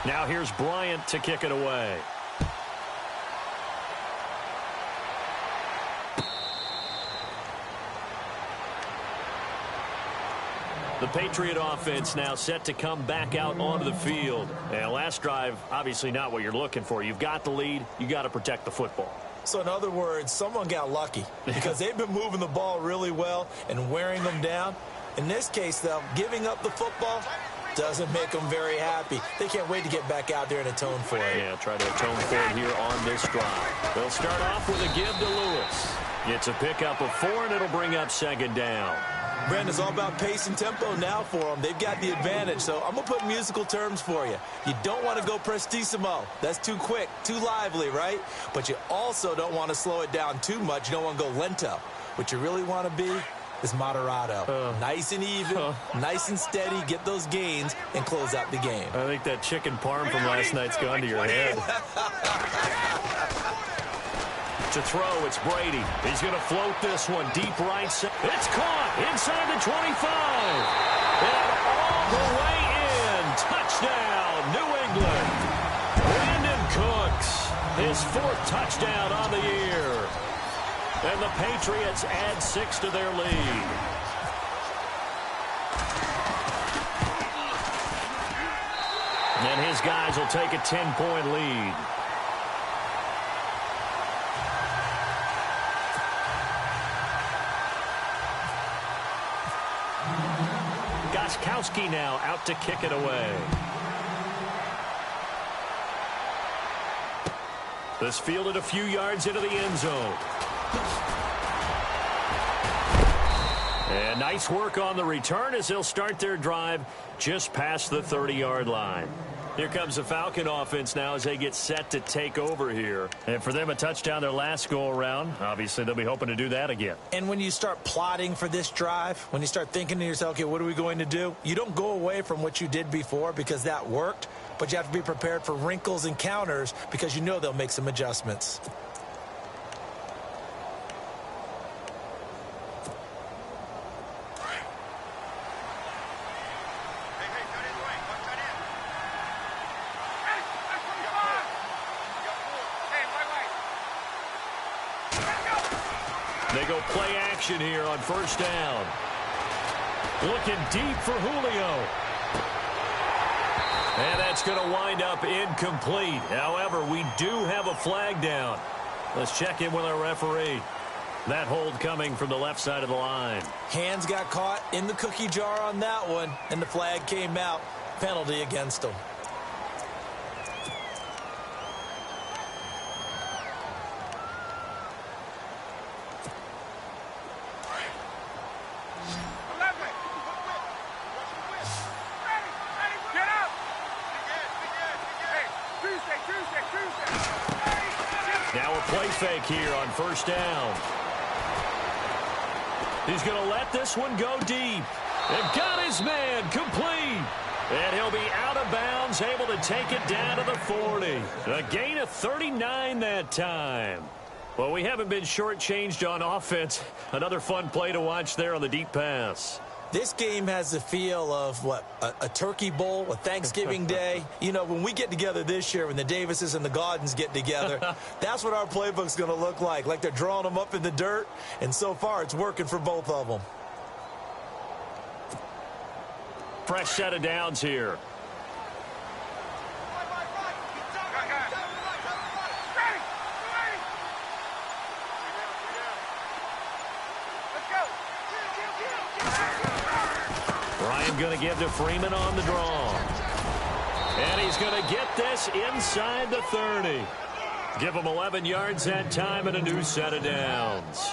Speaker 2: Now here's Bryant to kick it away. The Patriot offense now set to come back out onto the field. And last drive, obviously not what you're looking for. You've got the lead. You got to protect the football.
Speaker 3: So in other words, someone got lucky because they've been moving the ball really well and wearing them down. In this case, though, giving up the football doesn't make them very happy. They can't wait to get back out there and atone for it.
Speaker 2: Yeah, try to atone for it here on this drive. They'll start off with a give to Lewis. It's a pickup of 4, and it'll bring up second down.
Speaker 3: Brandon, it's all about pace and tempo now for them. They've got the advantage, so I'm going to put musical terms for you. You don't want to go prestissimo. That's too quick, too lively, right? But you also don't want to slow it down too much. You don't want to go lento. What you really want to be is moderato. Nice and even, nice and steady, get those gains, and close out the game.
Speaker 2: I think that chicken parm from last night's gone to your head. To throw, it's Brady. He's going to float this one deep right side. It's caught inside the 25. And all the way in. Touchdown, New England. Brandon Cooks, his 4th touchdown on the year. And the Patriots add 6 to their lead. And his guys will take a 10-point lead. Goskowski now out to kick it away. This fielded a few yards into the end zone. And nice work on the return as they'll start their drive just past the 30-yard line. Here comes the Falcon offense now as they get set to take over here. And for them, a touchdown their last go-around. Obviously, they'll be hoping to do that again.
Speaker 3: And when you start plotting for this drive, when you start thinking to yourself, okay, what are we going to do? You don't go away from what you did before because that worked, but you have to be prepared for wrinkles and counters because you know they'll make some adjustments.
Speaker 2: They go play action here on first down. Looking deep for Julio. And that's going to wind up incomplete. However, we do have a flag down. Let's check in with our referee. That hold coming from the left side of the line.
Speaker 3: Hands got caught in the cookie jar on that one, and the flag came out. Penalty against them.
Speaker 2: Now a play fake here on first down. He's going to let this one go deep. And got his man complete. And he'll be out of bounds, able to take it down to the 40. A gain of 39 that time. Well, we haven't been shortchanged on offense. Another fun play to watch there on the deep pass.
Speaker 3: This game has the feel of, a turkey bowl, a Thanksgiving day. You know, when we get together this year, when the Davises and the Gaudens get together, that's what our playbook's going to look like they're drawing them up in the dirt, and so far it's working for both of them.
Speaker 2: Fresh set of downs here. Going to give to Freeman on the draw. And he's going to get this inside the 30. Give him 11 yards that time and a new set of downs.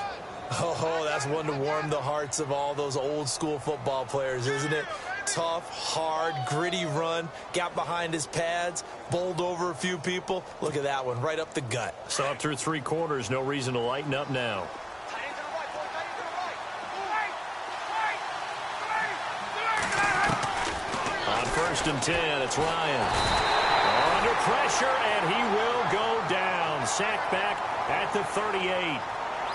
Speaker 3: Oh, that's one to warm the hearts of all those old school football players, isn't it? Tough, hard, gritty run. Got behind his pads, bowled over a few people. Look at that one, right up the gut.
Speaker 2: So up through 3 quarters, no reason to lighten up now. First and 10, it's Ryan. Under pressure, and he will go down. Sacked back at the 38.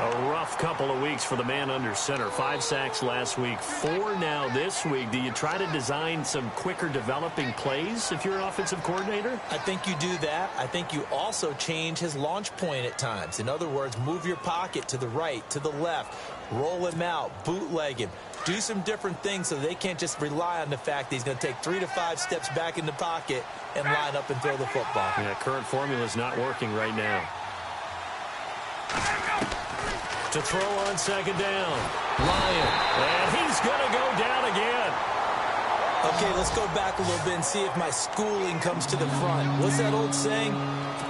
Speaker 2: A rough couple of weeks for the man under center. 5 sacks last week, 4 now this week. Do you try to design some quicker developing plays if you're an offensive coordinator?
Speaker 3: I think you do that. I think you also change his launch point at times. In other words, move your pocket to the right, to the left. Roll him out, bootleg him. do some different things so they can't just rely on the fact that he's going to take 3 to 5 steps back in the pocket and line up and throw the football.
Speaker 2: Yeah, current formula is not working right now. To throw on second down. Ryan. And he's going to go down again.
Speaker 3: Okay, let's go back a little bit and see if my schooling comes to the front. What's that old saying?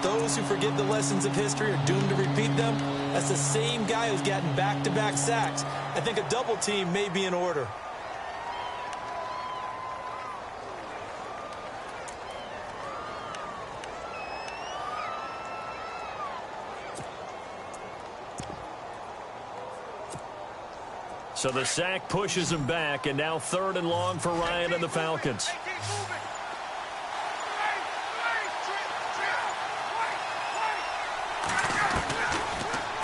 Speaker 3: Those who forget the lessons of history are doomed to repeat them. That's the same guy who's gotten back-to-back sacks. I think a double team may be in order.
Speaker 2: So the sack pushes him back, and now 3rd and long for Ryan and the Falcons.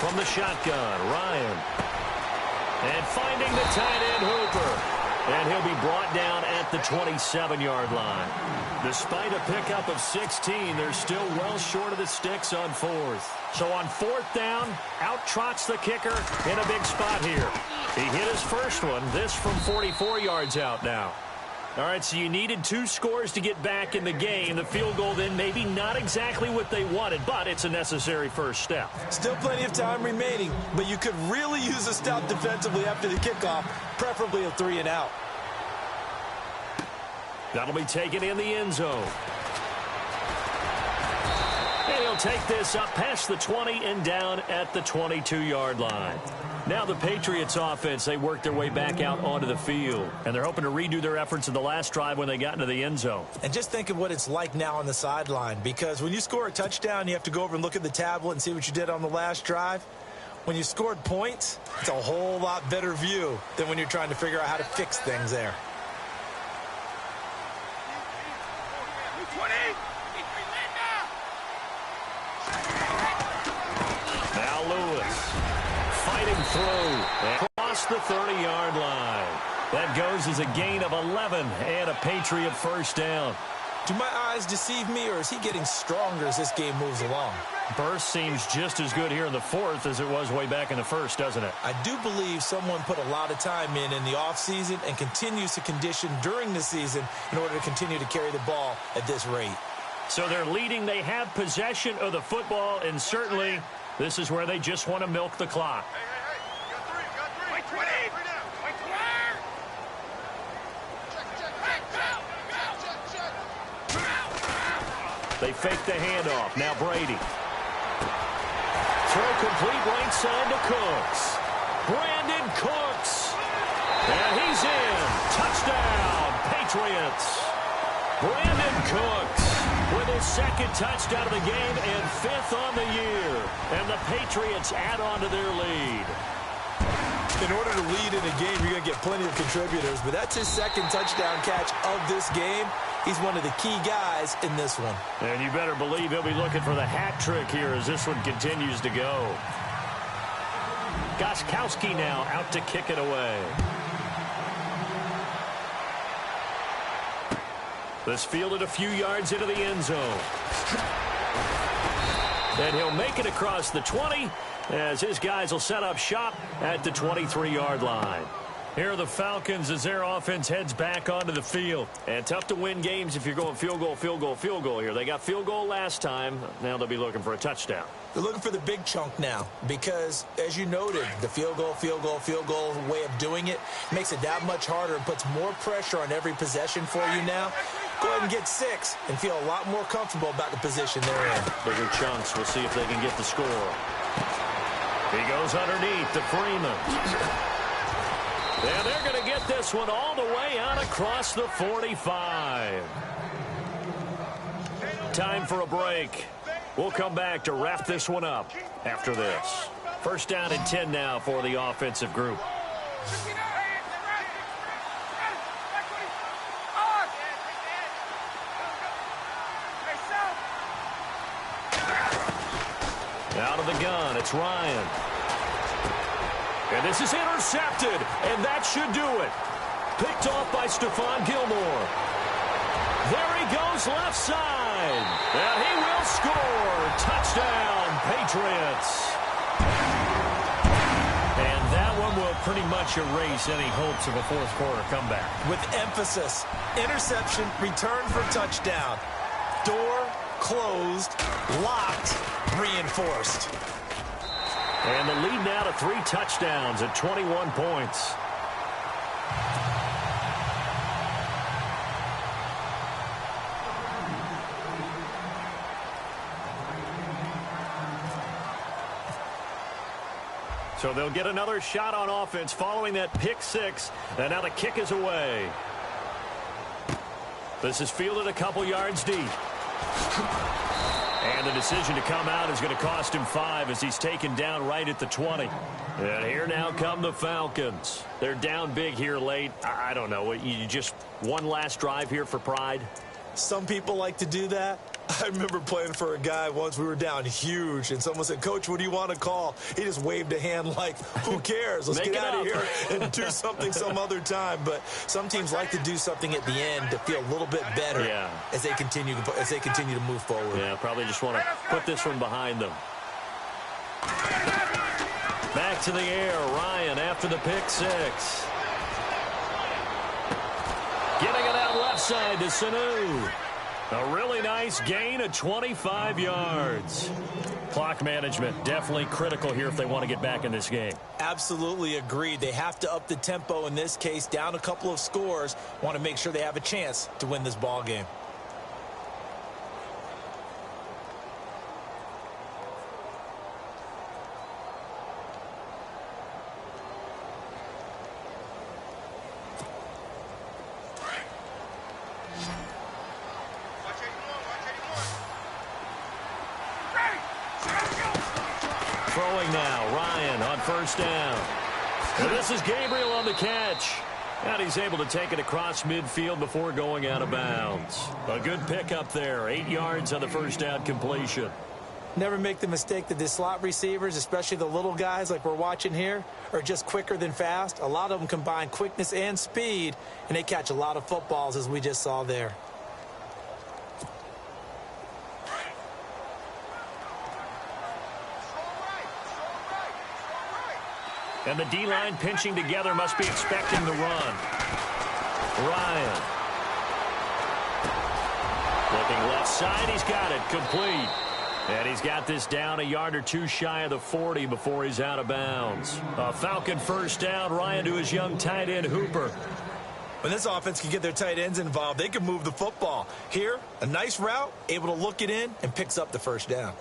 Speaker 2: From the shotgun, Ryan. And finding the tight end Hooper. And he'll be brought down at the 27-yard line. Despite a pickup of 16, they're still well short of the sticks on 4th. So on 4th down, out trots the kicker in a big spot here. He hit his first one, this from 44 yards out now. All right, so you needed 2 scores to get back in the game. The field goal then maybe not exactly what they wanted, but it's a necessary first step.
Speaker 3: Still plenty of time remaining, but you could really use a stop defensively after the kickoff, preferably a 3 and out.
Speaker 2: That'll be taken in the end zone. And he'll take this up past the 20 and down at the 22-yard line. Now the Patriots offense, they work their way back out onto the field. And they're hoping to redo their efforts in the last drive when they got into the end zone.
Speaker 3: And just think of what it's like now on the sideline. Because when you score a touchdown, you have to go over and look at the tablet and see what you did on the last drive. When you scored points, it's a whole lot better view than when you're trying to figure out how to fix things there.
Speaker 2: Now Lewis fighting through across the 30-yard line. That goes as a gain of 11 and a Patriot first down.
Speaker 3: Do my eyes deceive me, or is he getting stronger as this game moves along?
Speaker 2: Burst seems just as good here in the 4th as it was way back in the 1st, doesn't it?
Speaker 3: I do believe someone put a lot of time in the offseason and continues to condition during the season in order to continue to carry the ball at this rate.
Speaker 2: So they're leading. They have possession of the football, and certainly this is where they just want to milk the clock.
Speaker 4: You got 3, you got 3. Wait, 20. Wait, 20.
Speaker 2: They fake the handoff. Now Brady. Throw complete right side to Cooks. Brandon Cooks. And he's in. Touchdown, Patriots. Brandon Cooks with his 2nd touchdown of the game and 5th on the year. And the Patriots add on to their lead.
Speaker 3: In order to lead in a game, you're going to get plenty of contributors, but that's his 2nd touchdown catch of this game. He's one of the key guys in this one.
Speaker 2: And you better believe he'll be looking for the hat trick here as this one continues to go. Gostkowski now out to kick it away. This fielded a few yards into the end zone. And he'll make it across the 20 as his guys will set up shop at the 23-yard line. Here are the Falcons as their offense heads back onto the field. And tough to win games if you're going field goal, field goal, field goal here. They got field goal last time. Now they'll be looking for a touchdown.
Speaker 3: They're looking for the big chunk now because, as you noted, the field goal way of doing it makes it that much harder and puts more pressure on every possession for you now. Go ahead and get 6 and feel a lot more comfortable about the position they're in.
Speaker 2: Bigger chunks. We'll see if they can get the score. He goes underneath to Freeman. And they're going to get this one all the way out across the 45. Time for a break. We'll come back to wrap this one up after this. First down and 10 now for the offensive group. Out of the gun, it's Ryan. And this is intercepted, and that should do it. Picked off by Stephon Gilmore. There he goes left side. And he will score. Touchdown, Patriots. And that one run will pretty much erase any hopes of a fourth-quarter comeback.
Speaker 3: With emphasis, interception, return for touchdown. Door closed, locked, reinforced.
Speaker 2: And the lead now to 3 touchdowns at 21 points. So they'll get another shot on offense following that pick 6. And now the kick is away. This is fielded a couple yards deep. And the decision to come out is going to cost him 5 as he's taken down right at the 20. And here now come the Falcons. They're down big here late. I don't know. You just one last drive here for pride?
Speaker 3: Some people like to do that. I remember playing for a guy once. We were down huge, and someone said, "Coach, what do you want to call?" He just waved a hand like, who cares? Let's get out of here and do something some other time. But some teams like to do something at the end to feel a little bit better as they continue to move forward.
Speaker 2: Yeah, probably just want to put this one behind them. Back to the air, Ryan after the pick 6. Getting it out left side to Sanu. A really nice gain of 25 yards. Clock management definitely critical here if they want to get back in this game.
Speaker 3: Absolutely agreed. They have to up the tempo in this case, down a couple of scores. Want to make sure they have a chance to win this ball game.
Speaker 2: Throwing now, Ryan on first down. And this is Gabriel on the catch. And he's able to take it across midfield before going out of bounds. A good pickup there, 8 yards on the first down completion.
Speaker 3: Never make the mistake that the slot receivers, especially the little guys like we're watching here, are just quicker than fast. A lot of them combine quickness and speed, and they catch a lot of footballs as we just saw there.
Speaker 2: And the D-line pinching together must be expecting the run. Ryan. Looking left side, he's got it, complete. And he's got this down a yard or two shy of the 40 before he's out of bounds. A Falcon first down, Ryan to his young tight end, Hooper.
Speaker 3: When this offense can get their tight ends involved, they can move the football. Here, a nice route, able to look it in, and picks up the first down.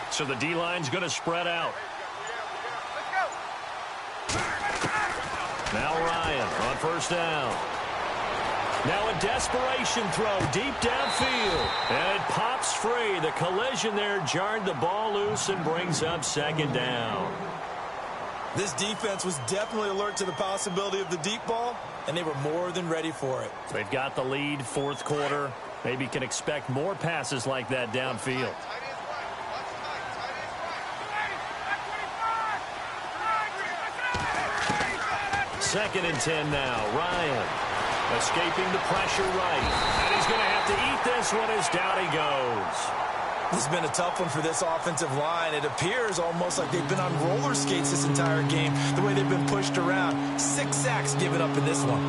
Speaker 2: So the D-line's going to spread out. Now Ryan on first down. Now a desperation throw deep downfield. And it pops free. The collision there jarred the ball loose and brings up second down.
Speaker 3: This defense was definitely alert to the possibility of the deep ball, and they were more than ready for it.
Speaker 2: They've got the lead, fourth quarter. Maybe can expect more passes like that downfield. Second and 10 now. Ryan escaping the pressure right. And he's going to have to eat this one as down he goes.
Speaker 3: This has been a tough one for this offensive line. It appears almost like they've been on roller skates this entire game, the way they've been pushed around. 6 sacks given up in this one.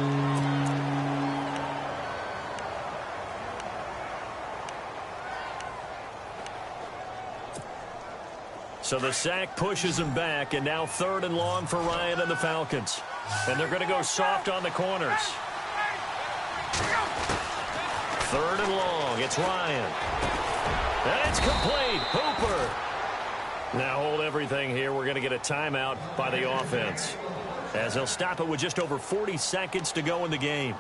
Speaker 2: So the sack pushes him back, and now 3rd and long for Ryan and the Falcons. And they're going to go soft on the corners. 3rd and long. It's Ryan. And it's complete. Hooper. Now hold everything here. We're going to get a timeout by the offense, as they'll stop it with just over 40 seconds to go in the game.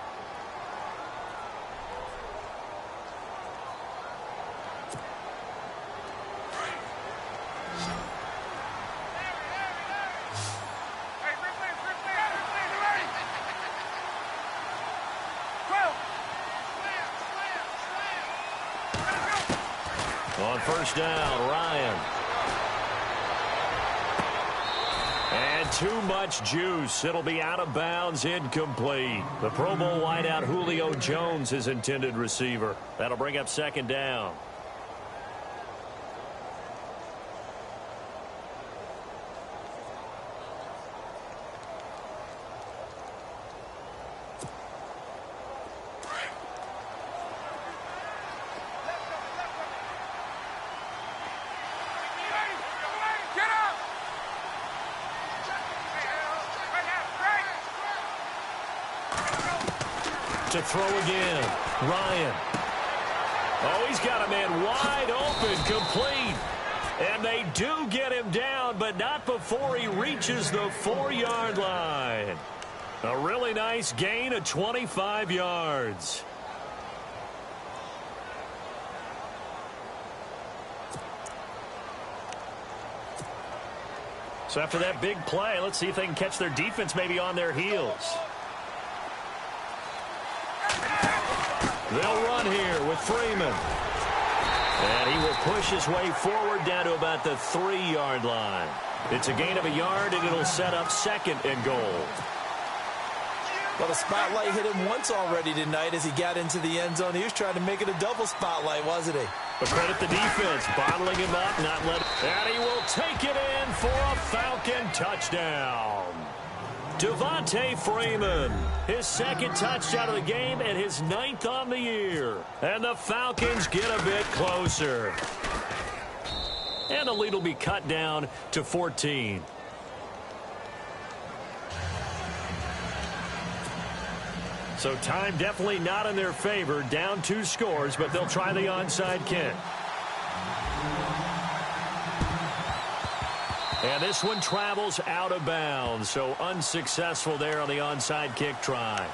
Speaker 2: On first down, Ryan. got too much juice. It'll be out of bounds, incomplete. The Pro Bowl wideout Julio Jones is intended receiver. That'll bring up second down. To throw again. Ryan. Oh, he's got a man wide open, complete. And they do get him down, but not before he reaches the 4-yard line. A really nice gain of 25 yards. So after that big play, let's see if they can catch their defense maybe on their heels. They'll run here with Freeman. And he will push his way forward down to about the 3-yard line. It's a gain of a yard, and it'll set up second and goal.
Speaker 3: Well, the spotlight hit him once already tonight as he got into the end zone. He was trying to make it a double spotlight, wasn't he?
Speaker 2: But credit the defense, bottling him up, not letting. And he will take it in for a Falcon touchdown. Devontae Freeman, his second touchdown of the game and his 9th on the year. And the Falcons get a bit closer. And the lead will be cut down to 14. So time definitely not in their favor. Down 2 scores, but they'll try the onside kick. And this one travels out of bounds, so unsuccessful there on the onside kick try.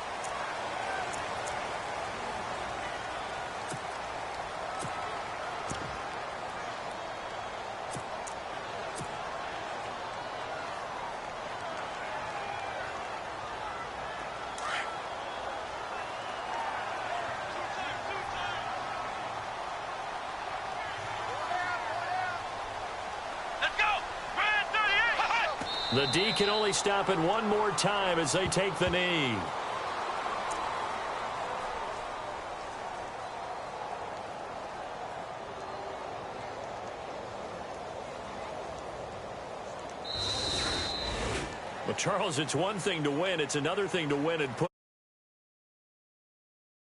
Speaker 2: The D can only stop it one more time as they take the knee. Well, Charles, it's one thing to win. It's another thing to win and put